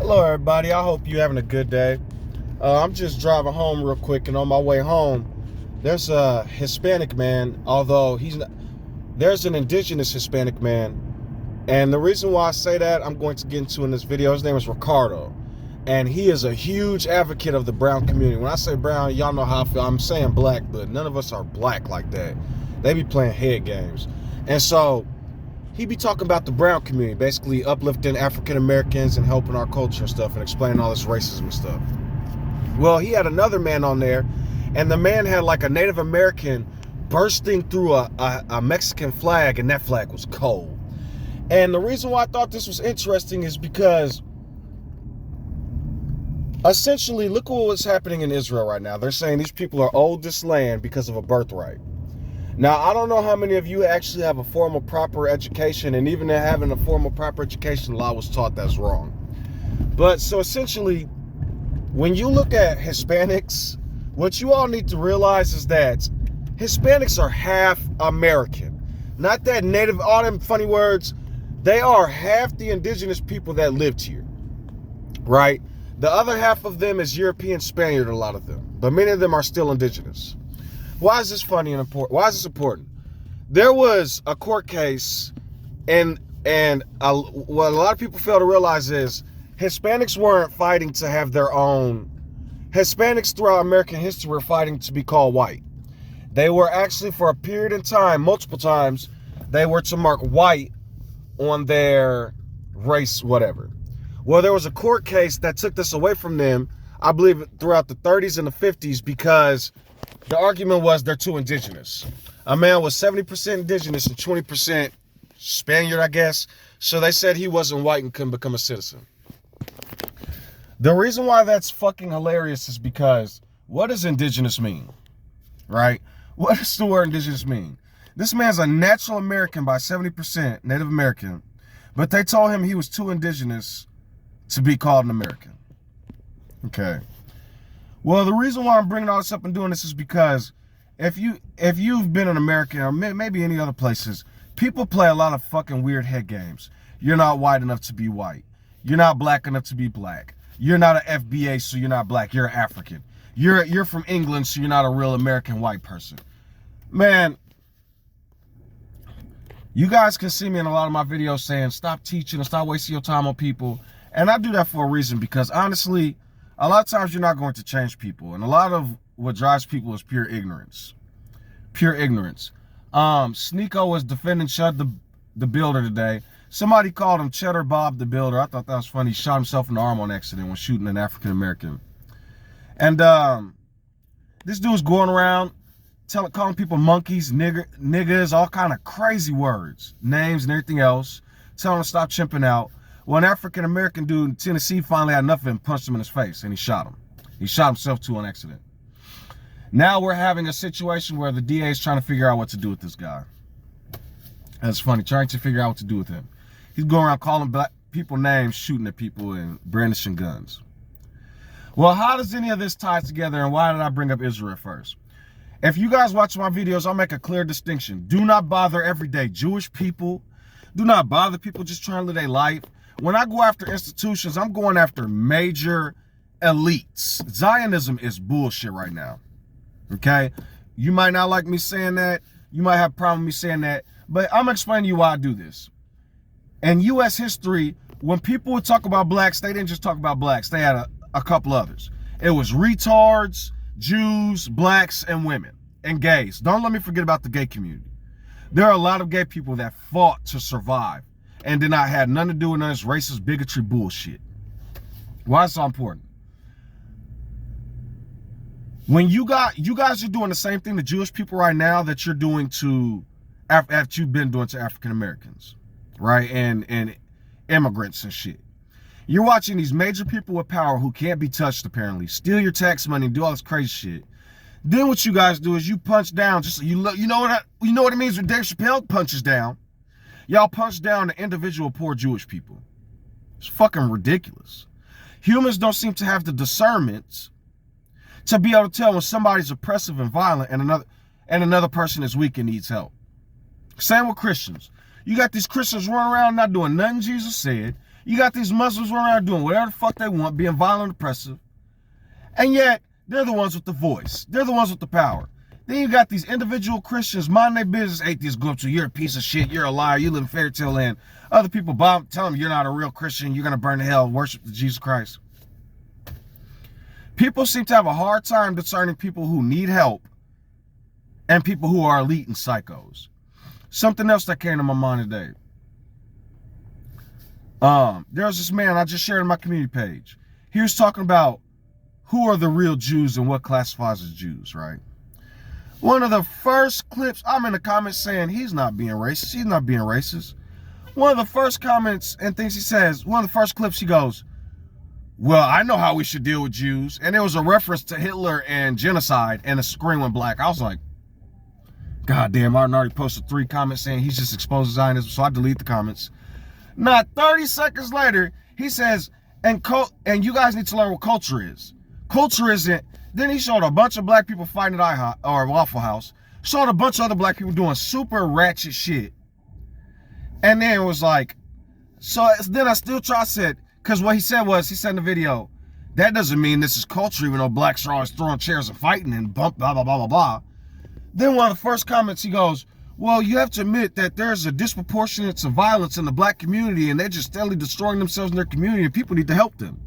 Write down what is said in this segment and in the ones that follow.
Hello everybody, I hope you're having a good day. I'm just driving home real quick, and on my way home, there's a Hispanic man, although there's an indigenous Hispanic man. And the reason why I say that, I'm going to get into in this video. His name is Ricardo, and he is a huge advocate of the brown community. When I say brown, y'all know how I feel. I'm saying black, but none of us are black like that. They be playing head games. And so he be talking about the brown community, basically uplifting African Americans and helping our culture and stuff, and explaining all this racism and stuff. Well, he had another man on there, and the man had like a Native American bursting through a Mexican flag, and that flag was cold. And the reason why I thought this was interesting is because essentially, look at what's happening in Israel right now. They're saying these people are owed this land because of a birthright. Now, I don't know how many of you actually have a formal proper education, and even having a formal proper education, law was taught that's wrong. But so essentially, when you look at Hispanics, what you all need to realize is that Hispanics are half American. Not that native, all them funny words. They are half the indigenous people that lived here, right? The other half of them is European Spaniard, a lot of them, but many of them are still indigenous. Why is this funny and important? Why is this important? There was a court case, and what a lot of people fail to realize is Hispanics weren't fighting to have their own. Hispanics throughout American history were fighting to be called white. They were actually, for a period in time, multiple times, they were to mark white on their race, whatever. Well, there was a court case that took this away from them, I believe, throughout the 30s and the 50s, because the argument was they're too indigenous. A man was 70% indigenous and 20% Spaniard, I guess. So they said he wasn't white and couldn't become a citizen. The reason why that's fucking hilarious is because what does indigenous mean? Right? What does the word indigenous mean? This man's a natural American by 70%, Native American, but they told him he was too indigenous to be called an American. Okay. Well, the reason why I'm bringing all this up and doing this is because if you've been in America or maybe any other places, people play a lot of fucking weird head games. You're not white enough to be white. You're not black enough to be black. You're not an FBA, so you're not black. You're African. You're from England, so you're not a real American white person. Man, you guys can see me in a lot of my videos saying stop teaching and stop wasting your time on people. And I do that for a reason, because honestly, a lot of times you're not going to change people. And a lot of what drives people is pure ignorance. Pure ignorance. Sneeko was defending Chud the Builder today. Somebody called him Cheddar Bob the Builder. I thought that was funny. He shot himself in the arm on accident when shooting an African American. And this dude's going around calling people monkeys, niggas, all kind of crazy words, names and everything else, telling him to stop chimping out. Well, an African American dude in Tennessee finally had enough of him, punched him in his face, and he shot him. He shot himself too on accident. Now we're having a situation where the DA is trying to figure out what to do with this guy. That's funny, trying to figure out what to do with him. He's going around calling black people names, shooting at people, and brandishing guns. Well, how does any of this tie together, and why did I bring up Israel first? If you guys watch my videos, I'll make a clear distinction. Do not bother everyday Jewish people. Do not bother people just trying to live their life. When I go after institutions, I'm going after major elites. Zionism is bullshit right now. Okay? You might not like me saying that. You might have a problem with me saying that. But I'm going to explain to you why I do this. In U.S. history, when people would talk about blacks, they didn't just talk about blacks. They had a couple others. It was retards, Jews, blacks, and women, and gays. Don't let me forget about the gay community. There are a lot of gay people that fought to survive and did not have nothing to do with none of this racist bigotry bullshit. Why is it so important? When you guys are doing the same thing to Jewish people right now that you're doing to, that you've been doing to African Americans, right? And immigrants and shit. You're watching these major people with power who can't be touched, apparently, steal your tax money, do all this crazy shit. Then what you guys do is you punch down. Just you know what it means when Dave Chappelle punches down. Y'all punch down the individual poor Jewish people. It's fucking ridiculous. Humans don't seem to have the discernment to be able to tell when somebody's oppressive and violent and another person is weak and needs help. Same with Christians. You got these Christians running around not doing nothing Jesus said. You got these Muslims running around doing whatever the fuck they want, being violent and oppressive. And yet, they're the ones with the voice. They're the ones with the power. Then you got these individual Christians minding their business. Atheists go up to you, you're a piece of shit, you're a liar, you live in fairy tale land. Other people tell them you're not a real Christian, you're going to burn to hell, worship Jesus Christ. People seem to have a hard time discerning people who need help and people who are elite and psychos. Something else that came to my mind today. There's this man I just shared on my community page. He was talking about who are the real Jews and what classifies as Jews, right? One of the first clips, I'm in the comments saying he's not being racist. He's not being racist. One of the first comments and things he says, one of the first clips he goes, well, I know how we should deal with Jews. And it was a reference to Hitler and genocide, and the screen went black. I was like, God damn, Martin already posted 3 comments saying he's just exposing Zionism, so I delete the comments. Not 30 seconds later, he says, and you guys need to learn what culture is. Culture isn't. Then he showed a bunch of black people fighting at IHOP or Waffle House. Showed a bunch of other black people doing super ratchet shit. And then it was like, so then I still said, because what he said was, he said in the video, that doesn't mean this is culture, even though blacks are always throwing chairs and fighting and blah, blah, blah, blah, blah. Then one of the first comments, he goes, well, you have to admit that there's a disproportionate to violence in the black community and they're just steadily destroying themselves in their community and people need to help them.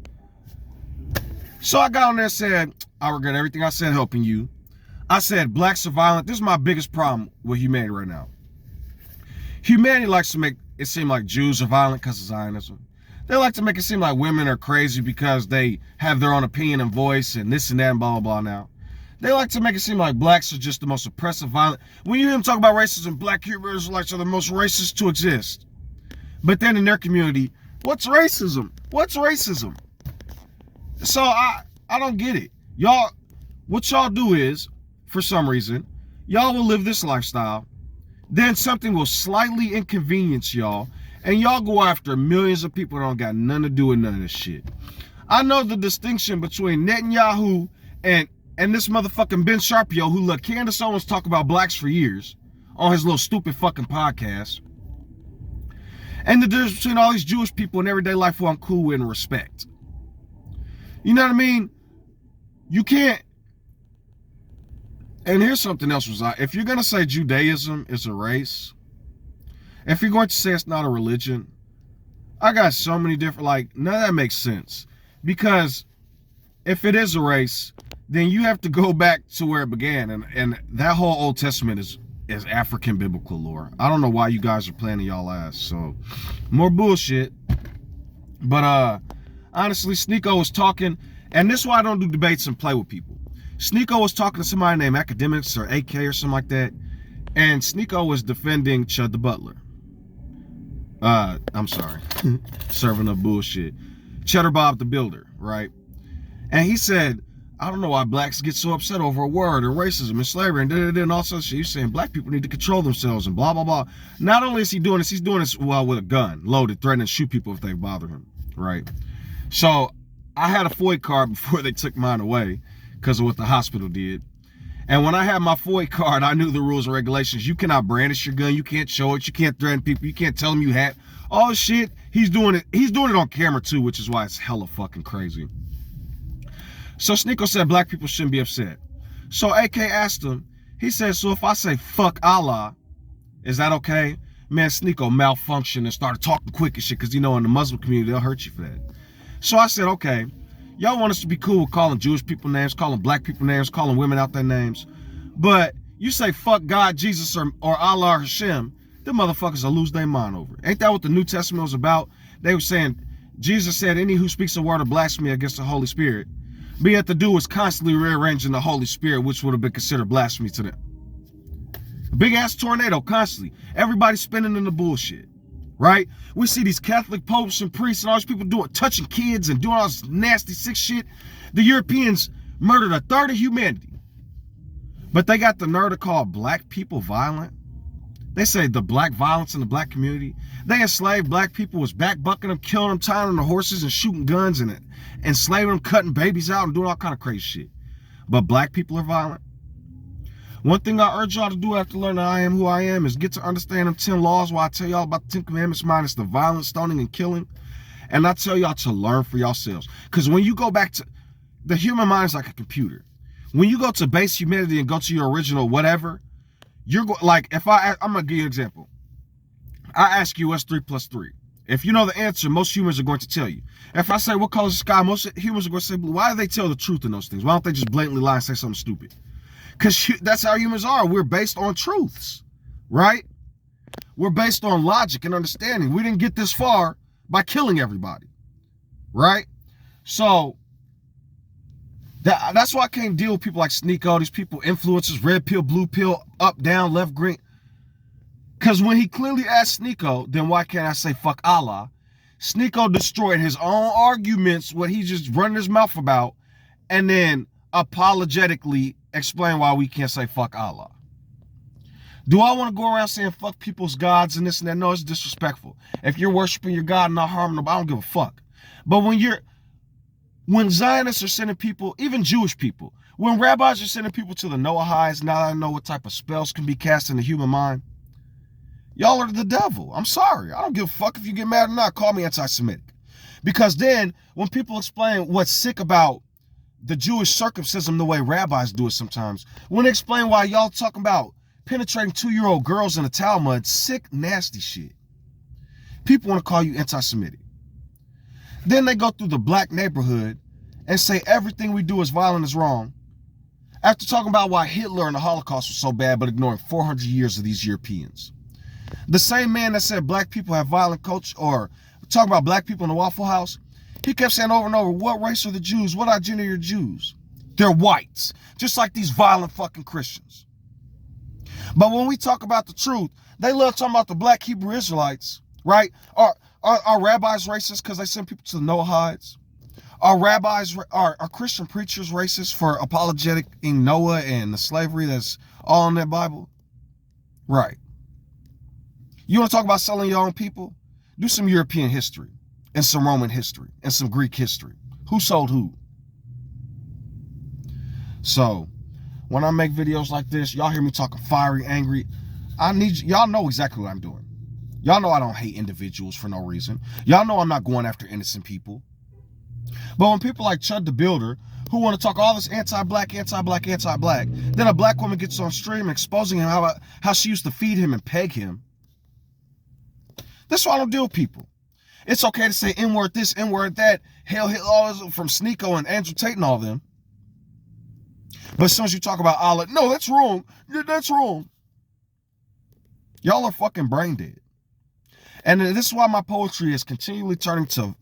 So I got on there and said, I regret everything I said helping you. I said, blacks are violent. This is my biggest problem with humanity right now. Humanity likes to make it seem like Jews are violent because of Zionism. They like to make it seem like women are crazy because they have their own opinion and voice and this and that and blah, blah, blah now. They like to make it seem like blacks are just the most oppressive, violent. When you hear them talk about racism, black Israelites are the most racist to exist. But then in their community, what's racism? What's racism? So I don't get it. Y'all, what y'all do is, for some reason, y'all will live this lifestyle, then something will slightly inconvenience y'all, and y'all go after millions of people that don't got nothing to do with none of this shit. I know the distinction between Netanyahu and this motherfucking Ben Sharpio, who let Candace Owens talk about blacks for years on his little stupid fucking podcast, and the difference between all these Jewish people in everyday life who I'm cool with and respect. You know what I mean? You can't. And here's something else. If you're going to say Judaism is a race, if you're going to say it's not a religion, I got so many different, none of that makes sense. Because if it is a race, then you have to go back to where it began. And that whole Old Testament is African biblical lore. I don't know why you guys are playing y'all ass. So, more bullshit. But, honestly, Sneeko was talking, and this is why I don't do debates and play with people. Sneeko was talking to somebody named Academics or AK or something like that, and Sneeko was defending Chud the Butler. I'm sorry, serving up bullshit. Cheddar Bob the Builder, right? And he said, I don't know why blacks get so upset over a word and racism and slavery and all sorts of shit. He's saying black people need to control themselves and blah, blah, blah. Not only is he doing this, he's doing this with a gun, loaded, threatening to shoot people if they bother him, right? So I had a FOIA card before they took mine away because of what the hospital did. And when I had my FOIA card, I knew the rules and regulations. You cannot brandish your gun. You can't show it. You can't threaten people. You can't tell them you had all this shit. He's doing it. He's doing it on camera too, which is why it's hella fucking crazy. So Sneeko said black people shouldn't be upset. So AK asked him, he said, so if I say fuck Allah, is that okay? Man, Sneeko malfunctioned and started talking quick and shit because, in the Muslim community, they'll hurt you for that. So I said, okay, y'all want us to be cool with calling Jewish people names, calling black people names, calling women out their names. But you say fuck God, Jesus, or Allah or Hashem, them motherfuckers will lose their mind over it. Ain't that what the New Testament was about? They were saying, Jesus said, any who speaks a word of blasphemy against the Holy Spirit, but yet the dude was constantly rearranging the Holy Spirit, which would have been considered blasphemy to them. Big ass tornado constantly. Everybody spinning in the bullshit. Right? We see these Catholic popes and priests and all these people touching kids and doing all this nasty, sick shit. The Europeans murdered a third of humanity. But they got the nerve to call black people violent. They say the black violence in the black community. They enslaved black people, was backbucking them, killing them, tying them to horses and shooting guns and enslaving them, cutting babies out and doing all kind of crazy shit. But black people are violent. One thing I urge y'all to do after learning I am who I am is get to understand them 10 laws while I tell y'all about the 10 commandments minus the violence, stoning, and killing. And I tell y'all to learn for yourselves. Because when you go back to, the human mind is like a computer. When you go to base humanity and go to your original whatever, you're like, if I'm going to give you an example. I ask you what's 3 plus 3. If you know the answer, most humans are going to tell you. If I say what color is the sky, most humans are going to say blue. Why do they tell the truth in those things? Why don't they just blatantly lie and say something stupid? Because that's how humans are. We're based on truths, right? We're based on logic and understanding. We didn't get this far by killing everybody, right? So that's why I can't deal with people like Sneeko, these people, influencers, red pill, blue pill, up, down, left, green. Because when he clearly asked Sneeko, then why can't I say fuck Allah? Sneeko destroyed his own arguments, what he just running his mouth about, and then apologetically explain why we can't say fuck Allah. Do I want to go around saying fuck people's gods and this and that? No, it's disrespectful. If you're worshiping your God and not harming them, I don't give a fuck. But when Zionists are sending people, even Jewish people, when rabbis are sending people to the Noahides, now I know what type of spells can be cast in the human mind. Y'all are the devil. I'm sorry. I don't give a fuck if you get mad or not. Call me anti-Semitic. Because then when people explain what's sick about the Jewish circumcision the way rabbis do it sometimes, when they explain why y'all talking about penetrating 2-year-old girls in the Talmud, sick, nasty shit, people want to call you anti-Semitic. Then they go through the black neighborhood and say everything we do is violent is wrong, after talking about why Hitler and the Holocaust was so bad, but ignoring 400 years of these Europeans. The same man that said black people have violent culture, or talking about black people in the Waffle House, he kept saying over and over, what race are the Jews? What identity are Jews? They're whites, just like these violent fucking Christians. But when we talk about the truth, they love talking about the black Hebrew Israelites, right? Are rabbis racist because they send people to the Noahides? Are Christian preachers racist for apologetic in Noah and the slavery that's all in that Bible? Right. You want to talk about selling your own people? Do some European history and some Roman history and some Greek history. Who sold who? So when I make videos like this, y'all hear me talking fiery, angry. Y'all know exactly what I'm doing. Y'all know I don't hate individuals for no reason. Y'all know I'm not going after innocent people. But when people like Chud the Builder, who want to talk all this anti-black, then a black woman gets on stream exposing him how she used to feed him and peg him. That's why I don't deal with people. It's okay to say N-word this, N-word that, hell, all this from Sneeko and Andrew Tate and all them. But as soon as you talk about Allah, no, that's wrong. That's wrong. Y'all are fucking brain dead. And this is why my poetry is continually turning to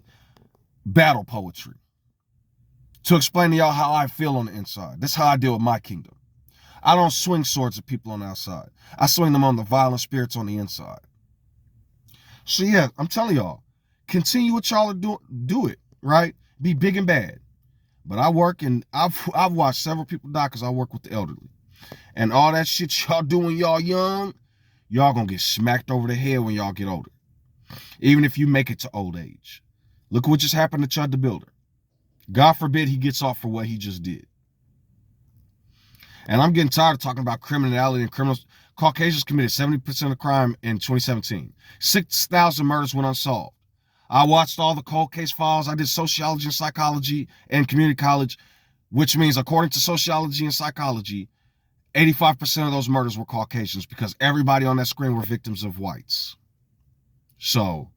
battle poetry. To explain to y'all how I feel on the inside. That's how I deal with my kingdom. I don't swing swords at people on the outside. I swing them on the violent spirits on the inside. So yeah, I'm telling y'all, continue what y'all are doing. Do it, right? Be big and bad. But I work, and I've watched several people die because I work with the elderly. And all that shit y'all do when y'all young, y'all gonna get smacked over the head when y'all get older. Even if you make it to old age. Look what just happened to Chud the Builder. God forbid he gets off for what he just did. And I'm getting tired of talking about criminality and criminals. Caucasians committed 70% of crime in 2017. 6,000 murders went unsolved. I watched all the cold case files. I did sociology and psychology in community college, which means according to sociology and psychology, 85% of those murders were Caucasians because everybody on that screen were victims of whites. So,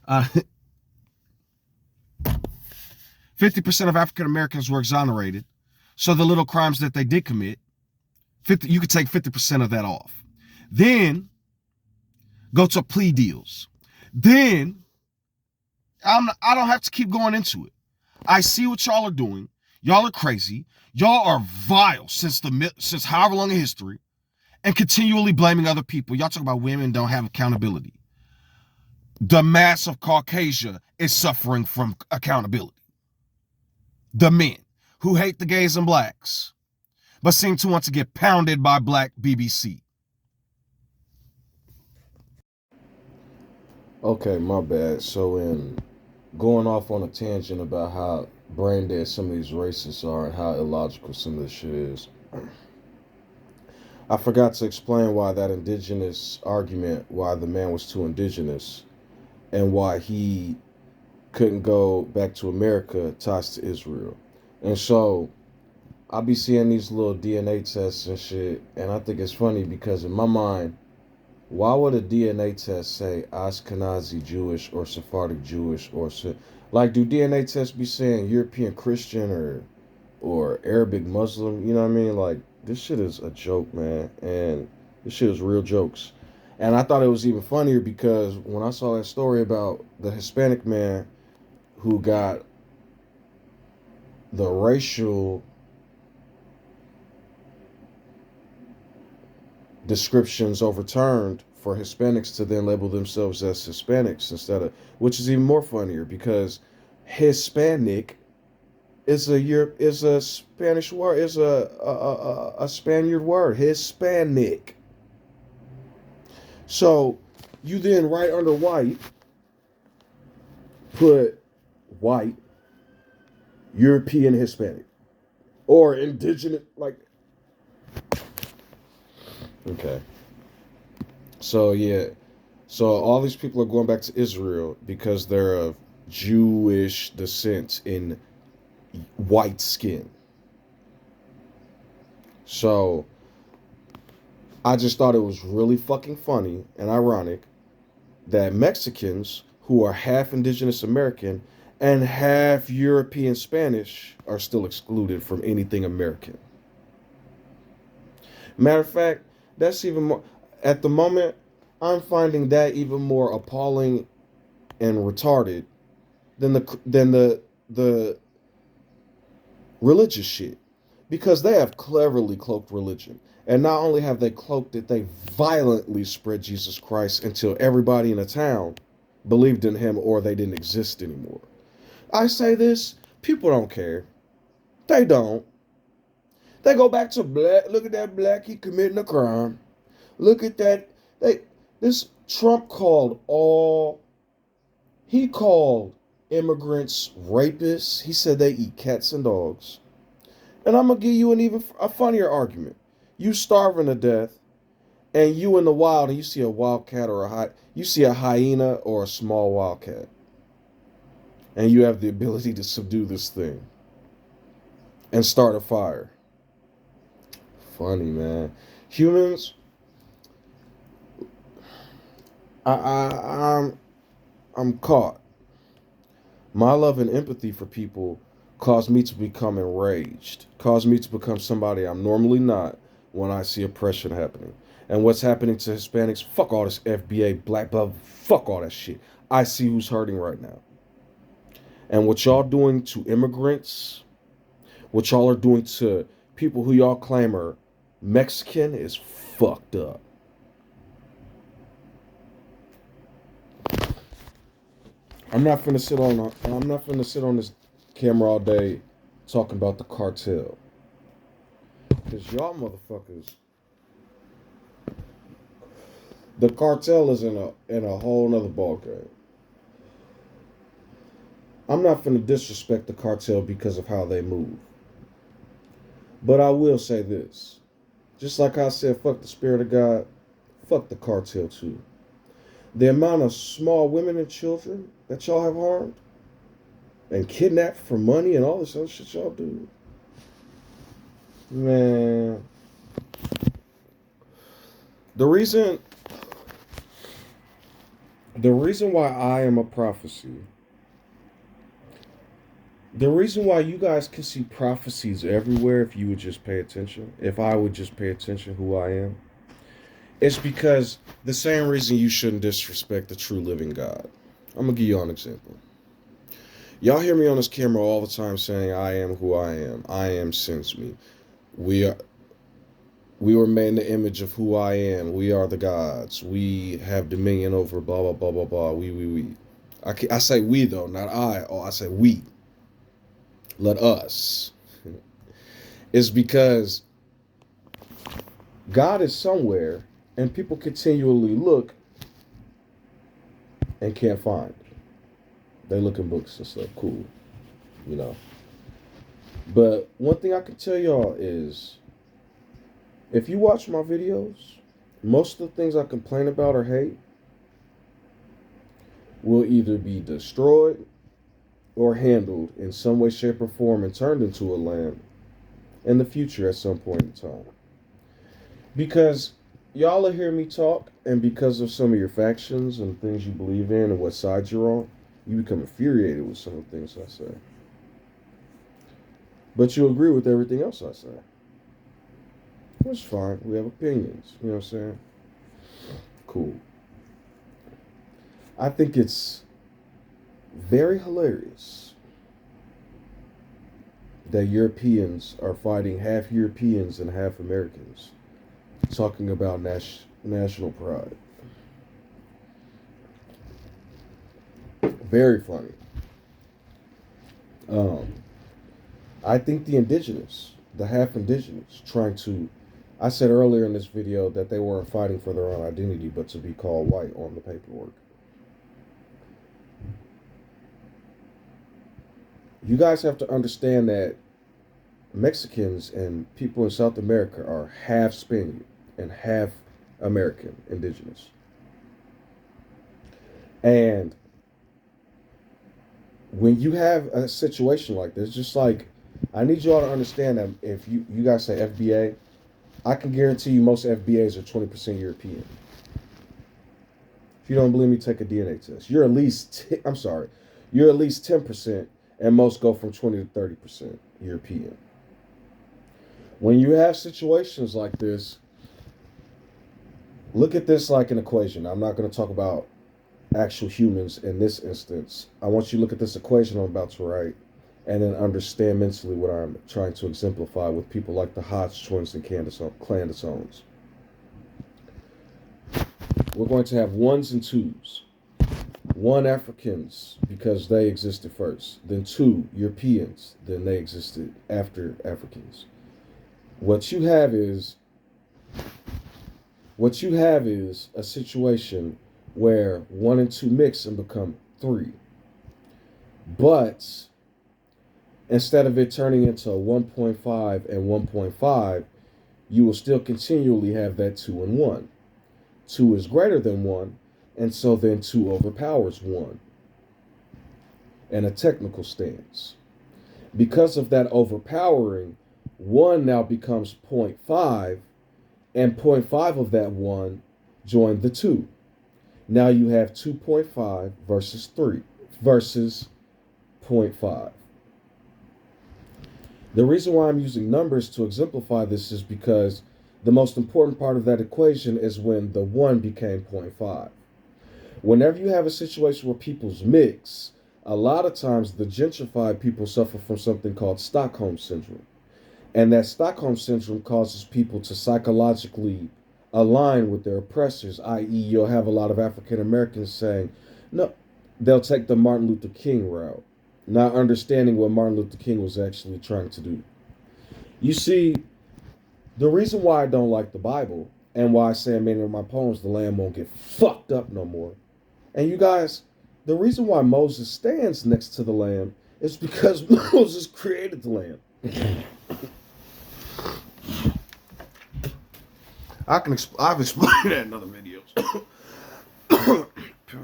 50% of African Americans were exonerated. So the little crimes that they did commit, you could take 50% of that off. Then go to plea deals. Then I don't have to keep going into it. I see what y'all are doing. Y'all are crazy. Y'all are vile since however long in history, and continually blaming other people. Y'all talk about women don't have accountability. The mass of Caucasia is suffering from accountability. The men who hate the gays and blacks, but seem to want to get pounded by black BBC. Okay, my bad. So in going off on a tangent about how brain dead some of these racists are and how illogical some of this shit is, I forgot to explain why that indigenous argument, why the man was too indigenous, and why he couldn't go back to America, ties to Israel. And so I'll be seeing these little DNA tests and shit, and I think it's funny because in my mind, why would a DNA test say Ashkenazi Jewish or Sephardic Jewish or like do DNA tests be saying European Christian or Arabic Muslim? You know what I mean? Like this shit is a joke, man, and this shit is real jokes. And I thought it was even funnier because when I saw that story about the Hispanic man who got the racial descriptions overturned for Hispanics to then label themselves as Hispanics instead of, which is even more funnier because Hispanic is a Spanish word, is a Spaniard word, Hispanic. So you then right under white put white, European Hispanic, or indigenous, like, okay. So yeah, so all these people are going back to Israel because they're of Jewish descent in white skin. So I just thought it was really fucking funny and ironic that Mexicans who are half indigenous American and half European Spanish are still excluded from anything American. Matter of fact, that's even more, at the moment, I'm finding that even more appalling and retarded than the religious shit. Because they have cleverly cloaked religion. And not only have they cloaked it, they violently spread Jesus Christ until everybody in the town believed in him or they didn't exist anymore. I say this, people don't care. They don't. They go back to black. Look at that black, he committing a crime. Look at that. This Trump he called immigrants rapists. He said they eat cats and dogs. And I'm going to give you an even a funnier argument. You starving to death, and you in the wild, and you see a wildcat or you see a hyena or a small wildcat. And you have the ability to subdue this thing and start a fire. Funny, man. Humans, I'm caught. My love and empathy for people caused me to become enraged, caused me to become somebody I'm normally not when I see oppression happening. And what's happening to Hispanics, fuck all this FBA, black blood, fuck all that shit. I see who's hurting right now. And what y'all doing to immigrants, what y'all are doing to people who y'all claim are Mexican is fucked up. I'm not finna sit on this camera all day talking about the cartel. Cause y'all motherfuckers, the cartel is in a whole nother ballgame. I'm not finna disrespect the cartel because of how they move. But I will say this. Just like I said, fuck the spirit of God, fuck the cartel too. The amount of small women and children that y'all have harmed and kidnapped for money and all this other shit y'all do. Man. The reason why I am a prophecy, the reason why you guys can see prophecies everywhere if you would just pay attention, if I would just pay attention who I am, it's because the same reason you shouldn't disrespect the true living God. I'm going to give you an example. Y'all hear me on this camera all the time saying, I am who I am. I am sends me. We were made in the image of who I am. We are the gods. We have dominion over blah, blah, blah, blah, blah. We. I say we, though, not I. Oh, I say we. Let us. It's because God is somewhere and people continually look and can't find. They look in books and stuff. Cool. You know. But one thing I can tell y'all is, if you watch my videos, most of the things I complain about or hate will either be destroyed or handled in some way, shape, or form and turned into a land in the future at some point in time. Because y'all will hear me talk, and because of some of your factions and things you believe in and what side you're on, you become infuriated with some of the things I say. But you agree with everything else I say. Which is fine. We have opinions. You know what I'm saying? Cool. I think it's very hilarious that Europeans are fighting half Europeans and half Americans, talking about national pride. Very funny. I think the indigenous, the half indigenous, trying to. I said earlier in this video that they weren't fighting for their own identity, but to be called white on the paperwork. You guys have to understand that Mexicans and people in South America are half Spaniard and half American indigenous. And when you have a situation like this, just like, I need you all to understand that if you guys say FBA, I can guarantee you most FBAs are 20% European. If you don't believe me, take a DNA test. You're at least 10%, and most go from 20 to 30% European. When you have situations like this, look at this like an equation. I'm not going to talk about actual humans in this instance. I want you to look at this equation I'm about to write and then understand mentally what I'm trying to exemplify with people like the Hodge twins and Clandasones. We're going to have ones and twos. One, Africans, because they existed first. Then two, Europeans, then they existed after Africans. What you have is a situation where 1 and 2 mix and become 3. But instead of it turning into 1.5 and 1.5, you will still continually have that 2 and 1. 2 is greater than 1, and so then 2 overpowers 1 in a technical stance. Because of that overpowering, 1 now becomes 0.5, and 0.5 of that 1 joined the 2. Now you have 2.5 versus 3 versus 0.5. The reason why I'm using numbers to exemplify this is because the most important part of that equation is when the 1 became 0.5. Whenever you have a situation where people's mix, a lot of times the gentrified people suffer from something called Stockholm Syndrome. And that Stockholm Syndrome causes people to psychologically align with their oppressors, i.e. you'll have a lot of African Americans saying, no, they'll take the Martin Luther King route, not understanding what Martin Luther King was actually trying to do. You see, the reason why I don't like the Bible and why I say in many of my poems the land won't get fucked up no more. And you guys, the reason why Moses stands next to the lamb is because Moses created the lamb. I've explained that in other videos.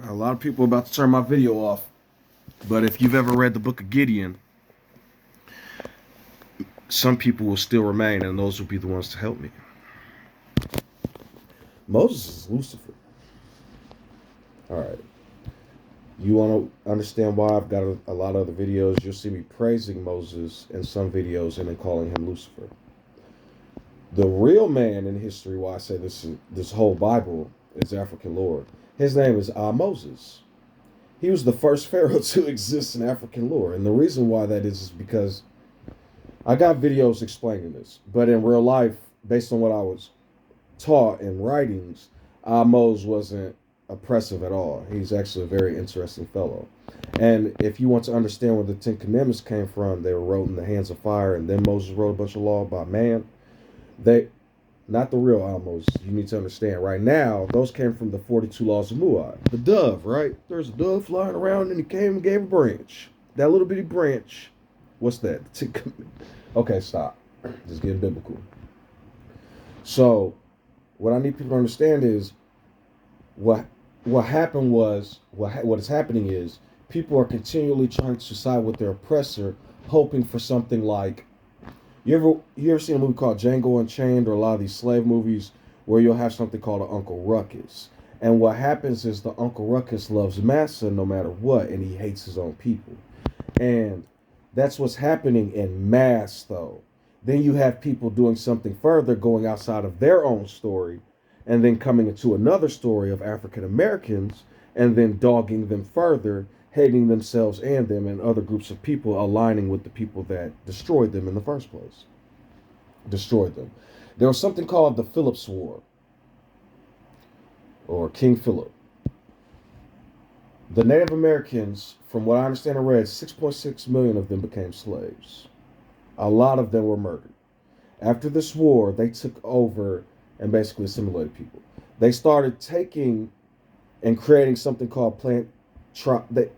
A lot of people are about to turn my video off. But if you've ever read the book of Gideon, some people will still remain, and those will be the ones to help me. Moses is Lucifer. All right. You want to understand why I've got a lot of other videos? You'll see me praising Moses in some videos and then calling him Lucifer. The real man in history, why I say this whole Bible is African lore, his name is Moses. He was the first pharaoh to exist in African lore. And the reason why that is because I got videos explaining this. But in real life, based on what I was taught in writings, Moses wasn't oppressive at all. He's actually a very interesting fellow. And if you want to understand where the Ten Commandments came from, they were wrote in the hands of fire, and then Moses wrote a bunch of law by man. Not the real Moses. You need to understand. Right now, those came from the 42 laws of Muad. The dove, right? There's a dove flying around, and he came and gave a branch. That little bitty branch. What's that? Okay, stop. Just getting biblical. So, what I need people to understand is what happened was what is happening is people are continually trying to side with their oppressor, hoping for something like, you ever seen a movie called Django Unchained, or a lot of these slave movies where you'll have something called an Uncle Ruckus. And what happens is the Uncle Ruckus loves massa no matter what, and he hates his own people. And that's what's happening in mass, though. Then you have people doing something further, going outside of their own story, and then coming into another story of African Americans, and then dogging them further, hating themselves and them and other groups of people, aligning with the people that destroyed them in the first place. Destroyed them. There was something called the Philip's War, or King Philip. The Native Americans, from what I understand and read, 6.6 million of them became slaves. A lot of them were murdered. After this war, they took over and basically assimilated people. They started taking and creating something called I forget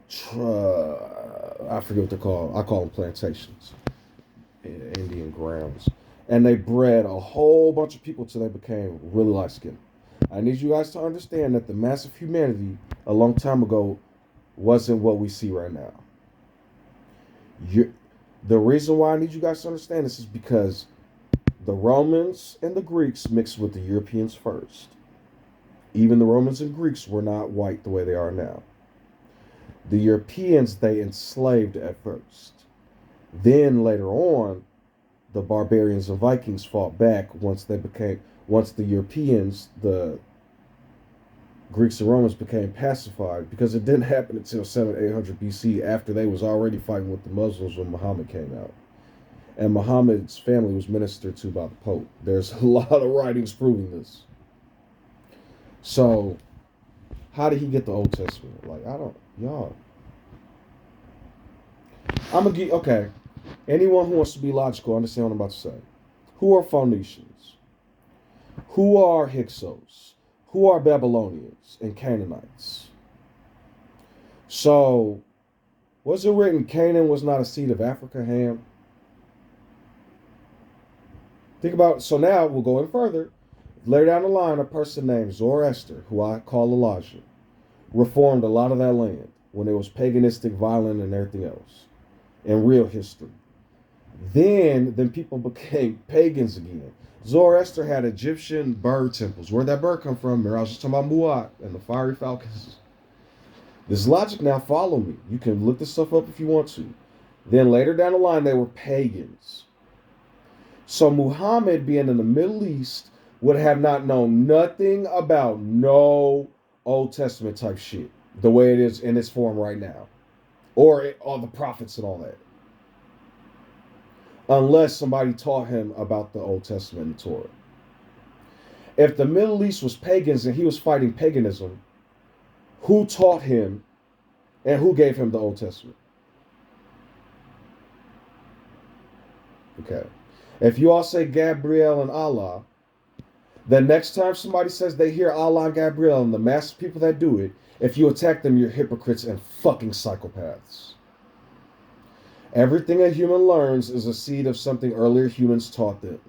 what they're called. I call them plantations. Indian grounds. And they bred a whole bunch of people till they became really light skinned. I need you guys to understand that the mass of humanity a long time ago wasn't what we see right now. The reason why I need you guys to understand this is because the Romans and the Greeks mixed with the Europeans first. Even the Romans and Greeks were not white the way they are now. The Europeans, they enslaved at first. Then later on, the barbarians and Vikings fought back once the Europeans, the Greeks and Romans became pacified, because it didn't happen until 800 BC, after they was already fighting with the Muslims when Muhammad came out. And Muhammad's family was ministered to by the Pope. There's a lot of writings proving this. So, how did he get the Old Testament? Okay. Anyone who wants to be logical, understand what I'm about to say. Who are Phoenicians? Who are Hyksos? Who are Babylonians and Canaanites? So, was it written Canaan was not a seed of Africa, Ham? Think about, so now we'll go in further. Later down the line, a person named Zoroaster, who I call Elijah, reformed a lot of that land when it was paganistic, violent, and everything else in real history. Then people became pagans again. Zoroaster had Egyptian bird temples. Where'd that bird come from? Remember, I was just talking about Muat and the fiery falcons. This logic now, follow me. You can look this stuff up if you want to. Then later down the line, they were pagans. So Muhammad, being in the Middle East, would have not known nothing about no Old Testament type shit, the way it is in its form right now, or all the prophets and all that, unless somebody taught him about the Old Testament and Torah. If the Middle East was pagans and he was fighting paganism, who taught him and who gave him the Old Testament? Okay. If you all say Gabriel and Allah, the next time somebody says they hear Allah and Gabriel, and the mass of people that do it, if you attack them, you're hypocrites and fucking psychopaths. Everything a human learns is a seed of something earlier humans taught them.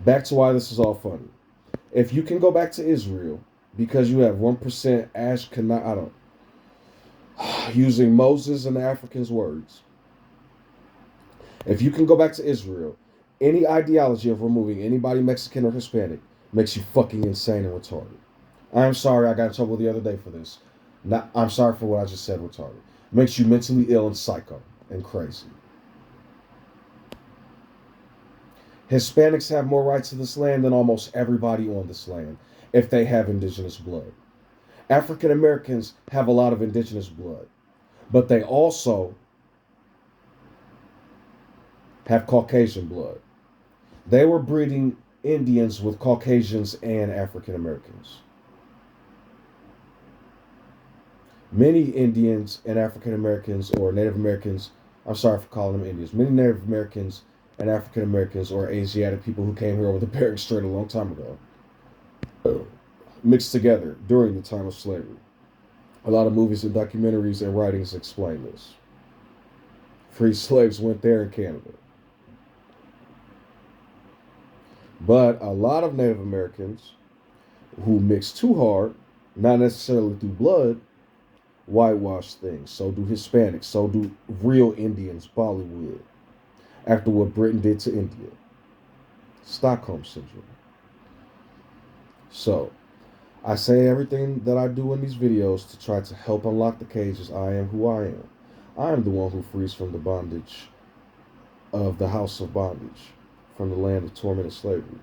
Back to why this is all funny. If you can go back to Israel, because you have 1% Ashkenaz, using Moses and the Africans' words, if you can go back to Israel, any ideology of removing anybody Mexican or Hispanic makes you fucking insane and retarded. I'm sorry, I got in trouble the other day for this. I'm sorry for what I just said, retarded. Makes you mentally ill and psycho and crazy. Hispanics have more rights to this land than almost everybody on this land, if they have indigenous blood. African Americans have a lot of indigenous blood, but they also have Caucasian blood. They were breeding Indians with Caucasians and African Americans. Many Indians and African Americans, or Native Americans, I'm sorry for calling them Indians, many Native Americans and African Americans or Asiatic people who came here over the Bering Strait a long time ago mixed together during the time of slavery. A lot of movies and documentaries and writings explain this. Free slaves went there in Canada. But a lot of Native Americans who mixed too hard Not necessarily through blood, whitewash things. So do Hispanics. So do real Indians, Bollywood. After what Britain did to India. Stockholm Syndrome. So, I say everything that I do in these videos to try to help unlock the cages. I am who I am. I am the one who frees from the bondage of the house of bondage, from the land of torment and slavery.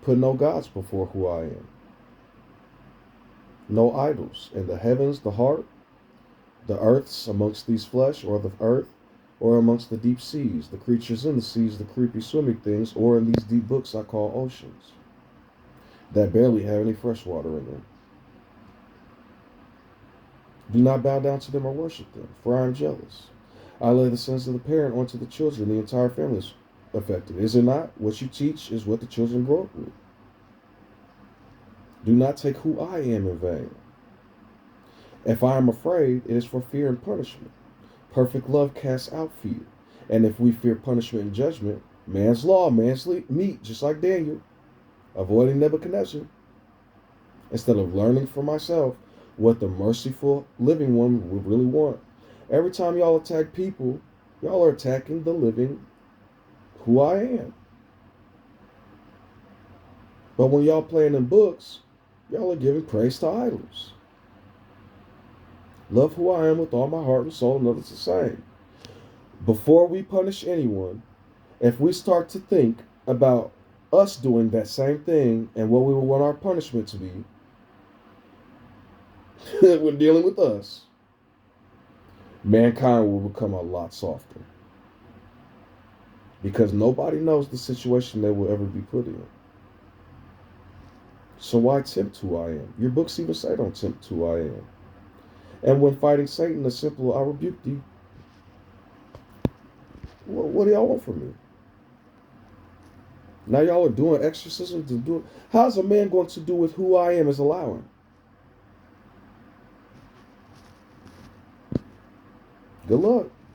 Put no gods before who I am. No idols. In the heavens, the heart, the earths amongst these flesh, or the earth, or amongst the deep seas, the creatures in the seas, the creepy swimming things, or in these deep books I call oceans, that barely have any fresh water in them. Do not bow down to them or worship them, for I am jealous. I lay the sins of the parent onto the children, the entire family is affected. Is it not? What you teach is what the children grow up with. Do not take who I am in vain. If I am afraid, it is for fear and punishment. Perfect love casts out fear. And if we fear punishment and judgment, man's law, man's meat, just like Daniel, avoiding Nebuchadnezzar, instead of learning for myself what the merciful living one would really want. Every time y'all attack people, y'all are attacking the living who I am. But when y'all playing in books, y'all are giving praise to idols. Love who I am with all my heart and soul, and others the same. Before we punish anyone, if we start to think about us doing that same thing and what we would want our punishment to be, when dealing with us, mankind will become a lot softer. Because nobody knows the situation they will ever be put in. So why tempt who I am? Your books even say don't tempt who I am. And when fighting Satan, the simple, I rebuke thee. What do y'all want from me? Now y'all are doing exorcisms and doing. How's a man going to do with who I am is allowing? Good luck.